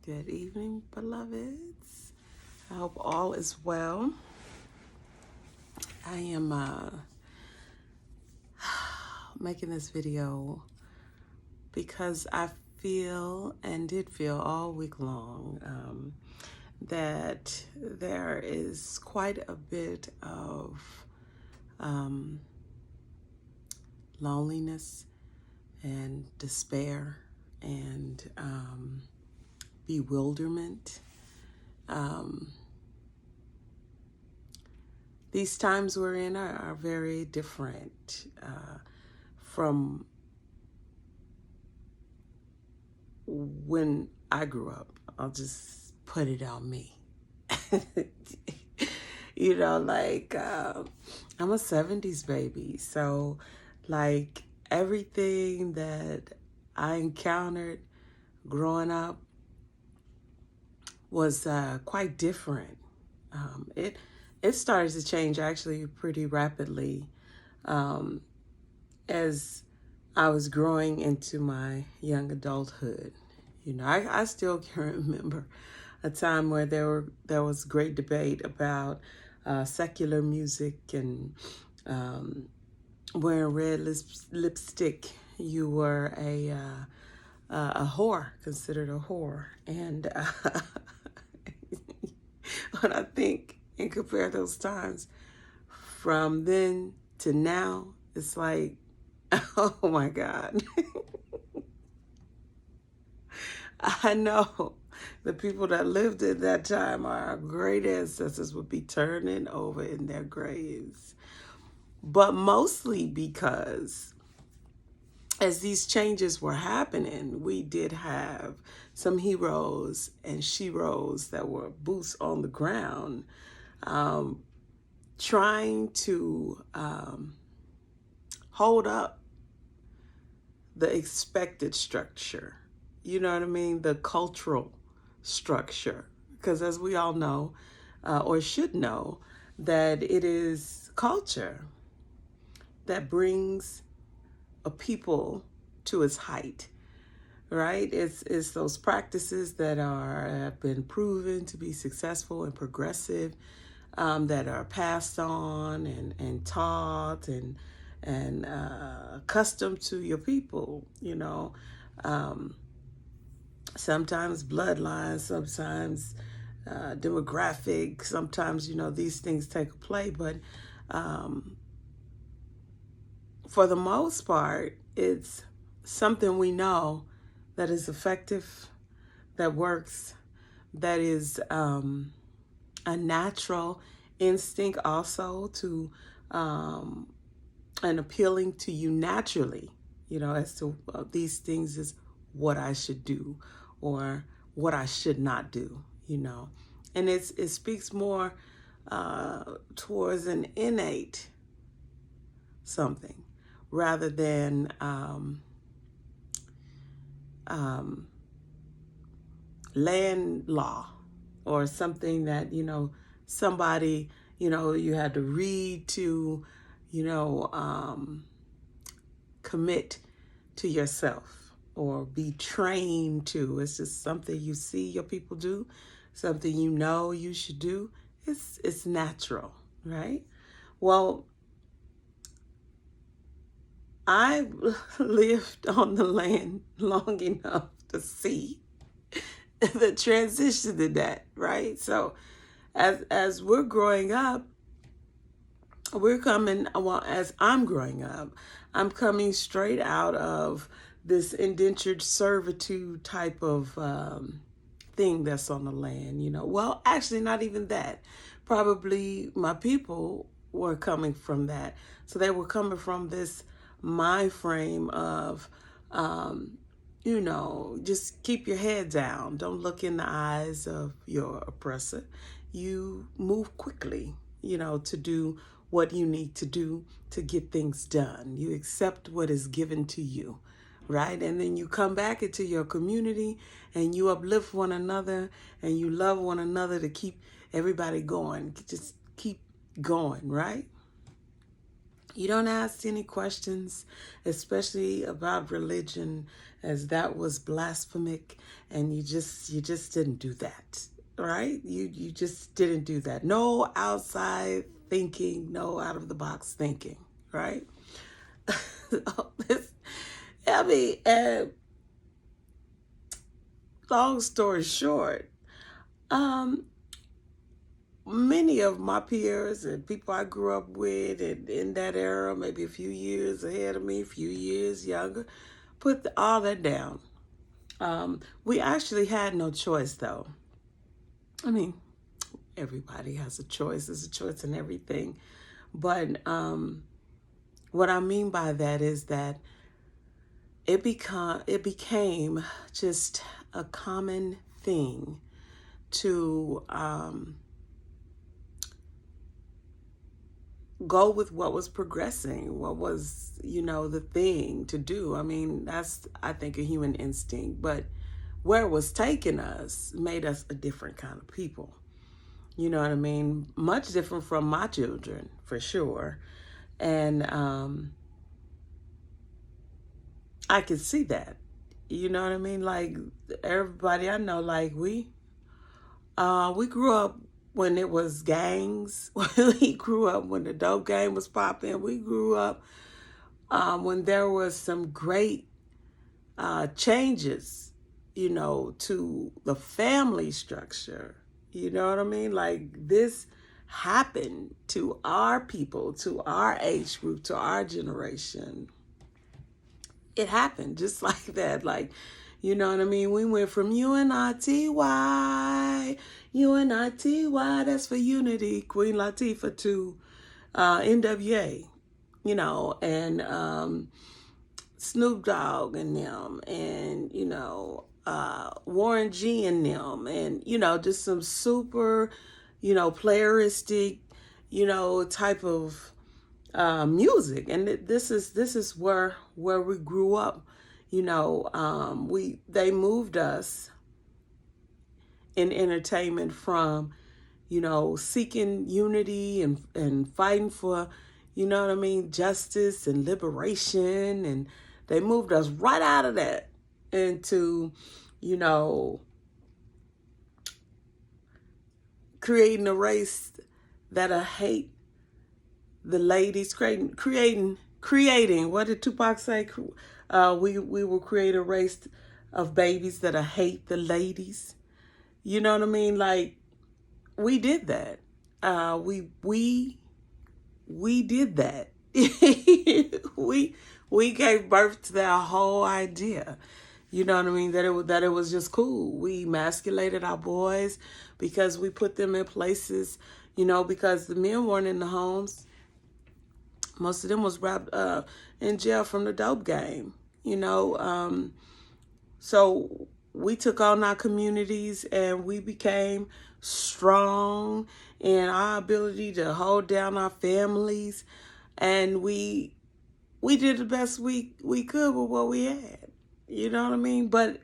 Good evening, beloveds. I hope all is well. I am making this video because I feel and did feel all week long that there is quite a bit of loneliness and despair and bewilderment. These times we're in are very different from when I grew up. I'll just put it on me. I'm a 70s baby. So, like, everything that I encountered growing up was quite different. It started to change actually pretty rapidly as I was growing into my young adulthood. I still can remember a time where there was great debate about secular music and wearing red lipstick. You were a whore, considered a whore, and when I think and compare those times from then to now, it's like, oh my God. I know the people that lived at that time, our great ancestors, would be turning over in their graves. But mostly because as these changes were happening, we did have some heroes and sheroes that were boots on the ground, trying to hold up the expected structure. You know what I mean? The cultural structure. Because as we all know, or should know, that it is culture that brings a people to its height, right? It's those practices that have been proven to be successful and progressive, that are passed on and taught and accustomed to your people, sometimes bloodlines, sometimes demographic, sometimes, these things take a play, but for the most part, it's something we know that is effective, that works, that is a natural instinct also to and appealing to you naturally, as to these things is what I should do or what I should not do, and it speaks more towards an innate something rather than land law or something that, somebody, you had to read to, commit to yourself or be trained to. It's just something you see your people do, something you should do. It's natural, right? Well, I lived on the land long enough to see the transition to that, right? So as we're growing up, as I'm growing up, I'm coming straight out of this indentured servitude type of thing that's on the land, Well, actually, not even that. Probably my people were coming from that. So they were coming from this mind frame of, just keep your head down. Don't look in the eyes of your oppressor. You move quickly, to do what you need to do to get things done. You accept what is given to you, right? And then you come back into your community and you uplift one another and you love one another to keep everybody going. Just keep going, right? You don't ask any questions, especially about religion, as that was blasphemic, and you just didn't do that, right? You just didn't do that. No outside thinking, no out of the box thinking, right? I mean, long story short, um, many of my peers and people I grew up with and in that era, maybe a few years ahead of me, a few years younger, put all that down. We actually had no choice, though. I mean, everybody has a choice. There's a choice in everything. But what I mean by that is that it became just a common thing to go with what was progressing, what was, the thing to do. I mean, that's, I think, a human instinct. But where it was taking us made us a different kind of people. You know what I mean? Much different from my children, for sure. And I could see that. You know what I mean? Like, everybody I know, like, we grew up when it was gangs. We grew up when the dope game was popping. We grew up when there was some great changes, to the family structure. You know what I mean? Like, this happened to our people, to our age group, to our generation. It happened just like that. Like, you know what I mean? We went from UNITY, UNITY, that's for Unity, Queen Latifah, to NWA, and Snoop Dogg and them, and, Warren G and them, and, just some super, playeristic, type of music. And this is where we grew up. They moved us in entertainment from, seeking unity and fighting for, what I mean, justice and liberation. And they moved us right out of that into, creating a race that'll hate the ladies, creating. What did Tupac say? We will create a race of babies that'll hate the ladies. You know what I mean? Like, we did that. We did that. we gave birth to that whole idea. You know what I mean? That it was just cool. We emasculated our boys because we put them in places, because the men weren't in the homes. Most of them was wrapped in jail from the dope game, So we took on our communities and we became strong in our ability to hold down our families. And we did the best we could with what we had. You know what I mean? But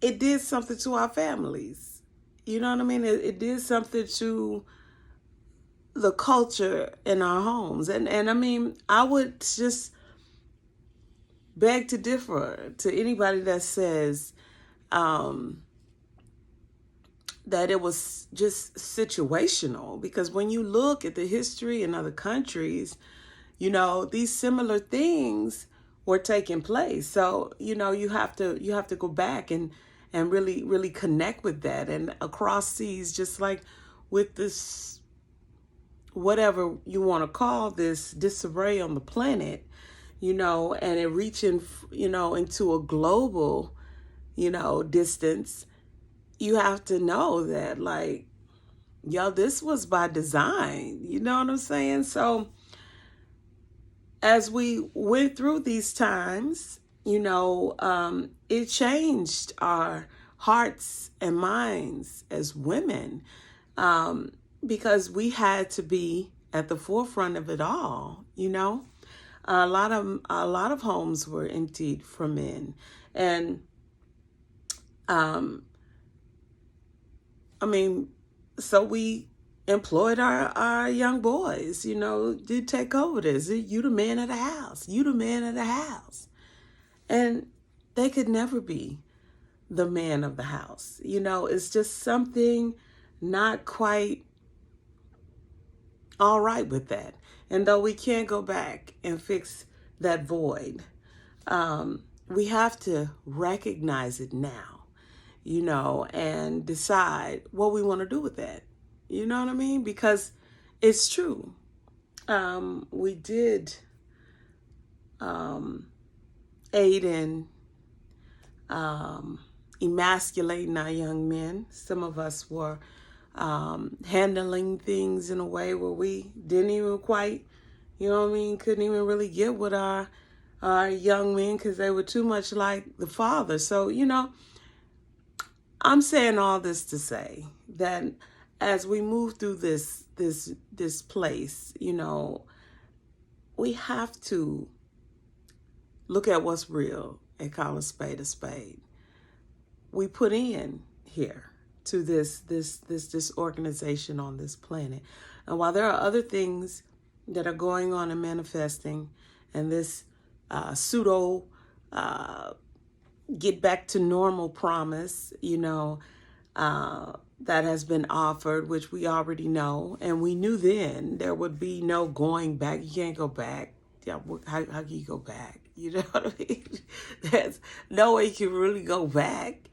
it did something to our families. You know what I mean? It did something to the culture in our homes. And I mean, I would just beg to differ to anybody that says that it was just situational. Because when you look at the history in other countries, these similar things were taking place. So, you have to go back and really, really connect with that. And across seas, just like with this, whatever you want to call this disarray on the planet, and it reaching, into a global, distance, you have to know that, like, this was by design. You know what I'm saying? So as we went through these times, it changed our hearts and minds as women, because we had to be at the forefront of it all. A lot of homes were emptied for men, and I mean, so we employed our young boys, to take over this. You the man of the house. You the man of the house. And they could never be the man of the house. It's just something not quite all right with that. And though we can't go back and fix that void, we have to recognize it now, and decide what we want to do with that. You know what I mean? Because it's true. We did aid in emasculating our young men. Some of us were handling things in a way where we didn't even quite, couldn't even really get with our young men because they were too much like the father. So, I'm saying all this to say that as we move through this place, we have to look at what's real and call a spade a spade. We put in here to this organization on this planet. And while there are other things that are going on and manifesting, and this pseudo get back to normal promise, that has been offered, which we already know, and we knew then there would be no going back. You can't go back. Yeah, how can you go back? You know what I mean? There's no way you can really go back.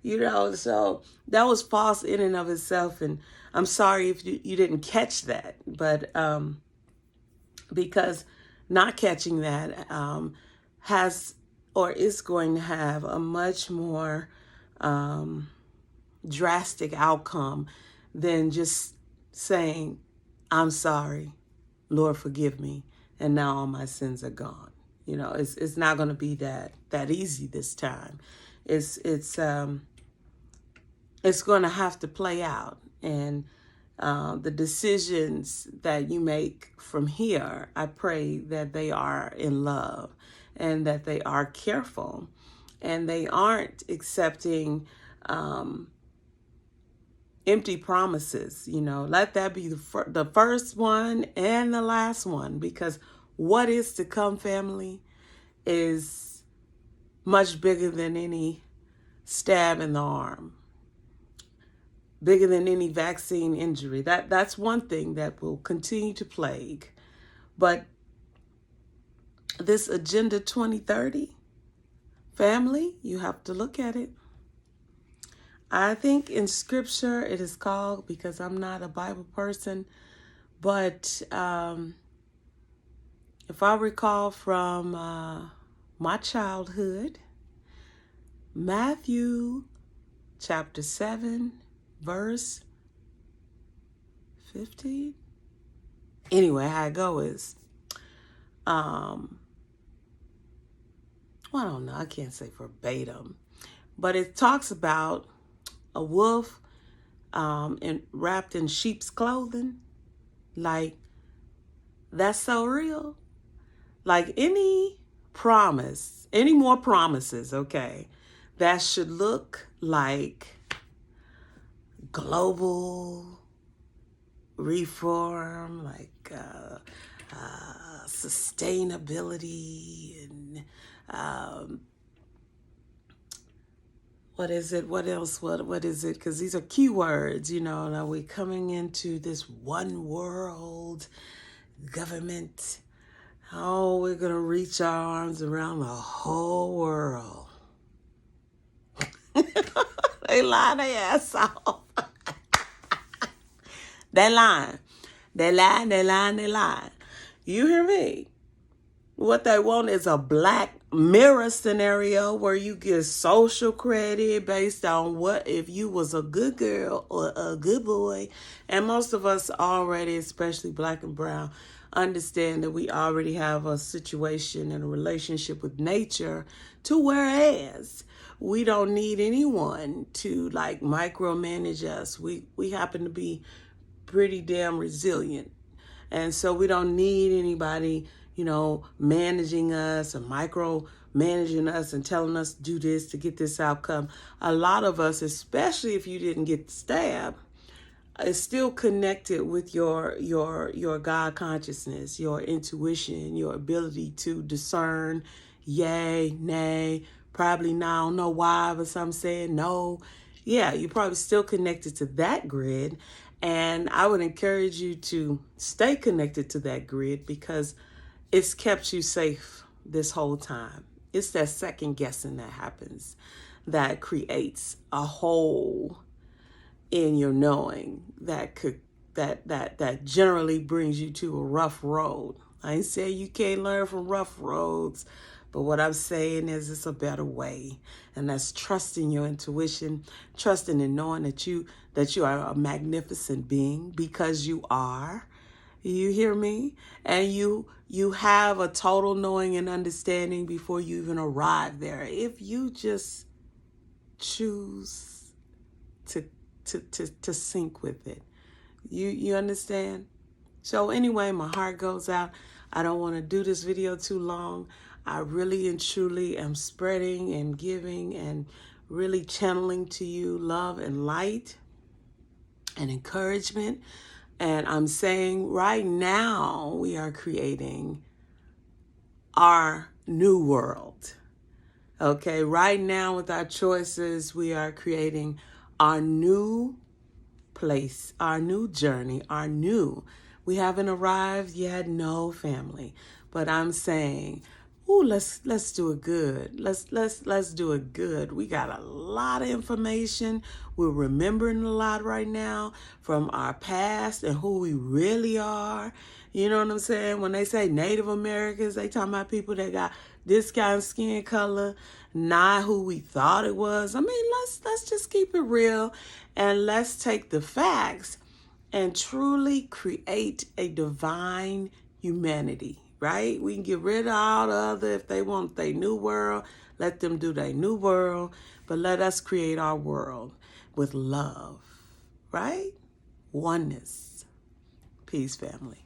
So that was false in and of itself. And I'm sorry if you didn't catch that, but because not catching that has or is going to have a much more drastic outcome than just saying, I'm sorry, Lord, forgive me, and now all my sins are gone. It's not going to be that easy this time. It's going to have to play out, and the decisions that you make from here, I pray that they are in love and that they are careful and they aren't accepting empty promises. Let that be the first one and the last one, because what is to come, family, is much bigger than any stab in the arm, bigger than any vaccine injury. That's one thing that will continue to plague. But this Agenda 2030, family, you have to look at it. I think in scripture it is called, because I'm not a Bible person, but if I recall from my childhood, Matthew chapter 7, verse 15. Anyway, how it go is, well, I don't know, I can't say verbatim, but it talks about a wolf wrapped in sheep's clothing. Like, that's so real. Like, any more promises, okay, that should look like global reform, like sustainability, and what is it? What else? What is it? Because these are keywords, Now we're coming into this one world government. Oh, we're going to reach our arms around the whole world. They lie their ass off. They lying. They lying. You hear me? What they want is a Black Mirror scenario where you get social credit based on what if you was a good girl or a good boy. And most of us already, especially Black and brown, understand that we already have a situation and a relationship with nature, to whereas we don't need anyone to like micromanage us. We happen to be pretty damn resilient. And so we don't need anybody, managing us or micromanaging us and telling us to do this to get this outcome. A lot of us, especially if you didn't get stabbed, is still connected with your God consciousness, your intuition, your ability to discern yay, nay, probably now, I don't know why, but some saying no. Yeah, you're probably still connected to that grid. And I would encourage you to stay connected to that grid because it's kept you safe this whole time. It's that second guessing that happens that creates a hole in your knowing that generally brings you to a rough road. I ain't saying you can't learn from rough roads, but what I'm saying is it's a better way. And that's trusting your intuition, trusting and knowing that you are a magnificent being because you are. You hear me? And you have a total knowing and understanding before you even arrive there. If you just choose to sync with it. You understand? So anyway, my heart goes out. I don't want to do this video too long. I really and truly am spreading and giving and really channeling to you love and light and encouragement. And I'm saying right now we are creating our new world. Okay, right now with our choices, we are creating our new place, our new journey, we haven't arrived yet, no family. But I'm saying, ooh, let's do it good. Let's do it good. We got a lot of information. We're remembering a lot right now from our past and who we really are. You know what I'm saying? When they say Native Americans, they talking about people that got this kind of skin color, not who we thought it was. I mean, let's just keep it real and let's take the facts and truly create a divine humanity, right? We can get rid of all the other, if they want their new world, let them do their new world, but let us create our world with love, right? Oneness. Peace, family.